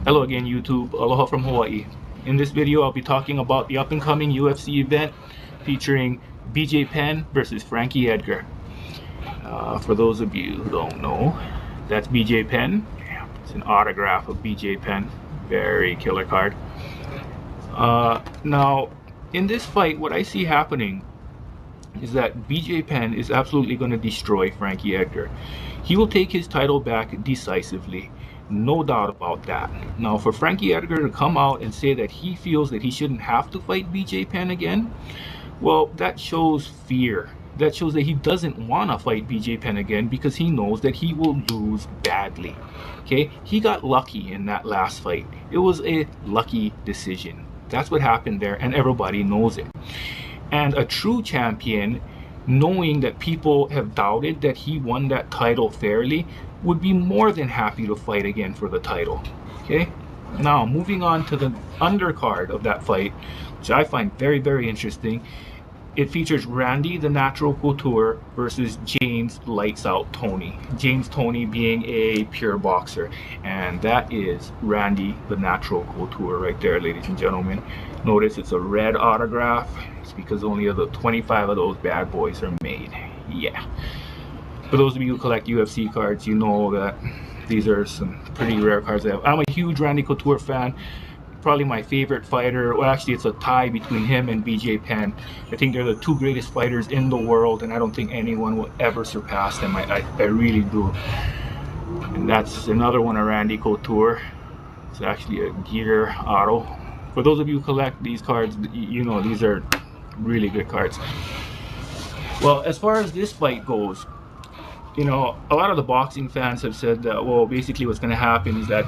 Hello again, YouTube. Aloha from Hawaii. In this video, I'll be talking about the up-and-coming UFC event featuring BJ Penn versus Frankie Edgar. For those of you who don't know, that's BJ Penn. It's an autograph of BJ Penn. Very killer card. Now, in this fight, what I see happening is that BJ Penn is absolutely going to destroy Frankie Edgar. He will take his title back decisively. No doubt about that. Now, for Frankie Edgar to come out and say that he feels that he shouldn't have to fight BJ Penn again, well, that shows fear. That shows that he doesn't want to fight BJ Penn again because he knows that he will lose badly. Okay? He got lucky in that last fight. It was a lucky decision. That's what happened there, and everybody knows it. And a true champion, knowing that people have doubted that he won that title fairly, would be more than happy to fight again for the title. Okay, now moving on to the undercard of that fight, which I find very, very interesting. It features Randy the Natural Couture versus James Lights Out Toney. James Toney being a pure boxer, and that is Randy the Natural Couture right there, ladies and gentlemen. Notice it's a red autograph. It's because only of the 25 of those bad boys are made. Yeah. For those of you who collect UFC cards, you know that these are some pretty rare cards I have. I'm a huge Randy Couture fan. Probably my favorite fighter. Well, actually, it's a tie between him and BJ Penn. I think they're the two greatest fighters in the world, and I don't think anyone will ever surpass them. I really do. And that's another one of Randy Couture. It's actually a gear auto. For those of you who collect these cards, you know these are really good cards. Well, as far as this fight goes, you know, a lot of the boxing fans have said that, well, basically what's going to happen is that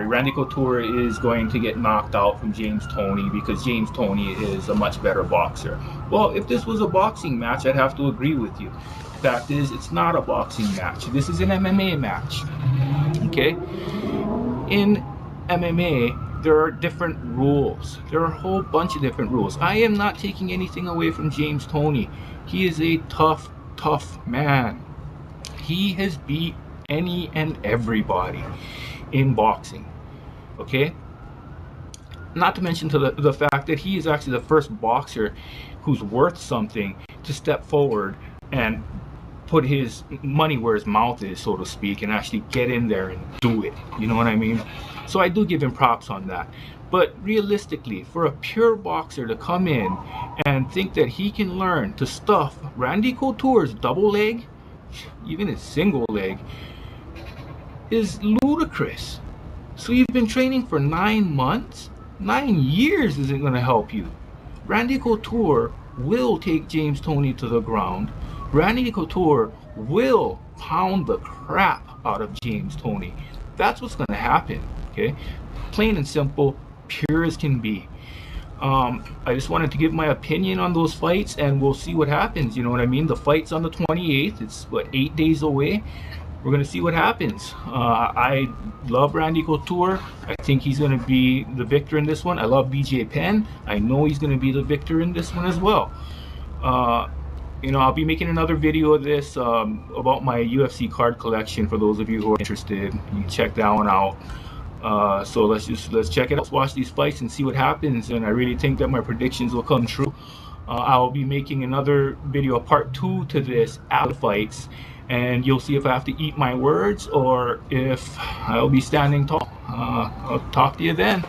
Randy Couture is going to get knocked out from James Toney because James Toney is a much better boxer. Well, if this was a boxing match, I'd have to agree with you. The fact is, it's not a boxing match. This is an MMA match. Okay? In MMA, there are different rules. There are a whole bunch of different rules. I am not taking anything away from James Toney. He is a tough man. He has beat any and everybody in boxing. Okay? Not to mention the fact that he is actually the first boxer who's worth something to step forward and put his money where his mouth is, so to speak, and actually get in there and do it. You know what I mean? So I do give him props on that. But realistically, for a pure boxer to come in and think that he can learn to stuff Randy Couture's double leg, even his single leg, is ludicrous. So you've been training for 9 months? 9 years isn't going to help you. Randy Couture will take James Toney to the ground. Randy Couture will pound the crap out of James Toney. That's what's going to happen. Okay? Plain and simple. Pure as can be. I just wanted to give my opinion on those fights, and we'll see what happens. You know what I mean? The fight's on the 28th. It's what, 8 days away. We're gonna see what happens. I love Randy Couture. I think he's gonna be the victor in this one. I love BJ Penn. I know he's gonna be the victor in this one as well. You know, I'll be making another video of this about my UFC card collection. For those of you who are interested, you can check that one out. So let's check it out. Let's watch these fights and see what happens, and I really think that my predictions will come true. I'll be making another video, part 2 to this, after the fights, and you'll see if I have to eat my words or if I'll be standing tall. I'll talk to you then.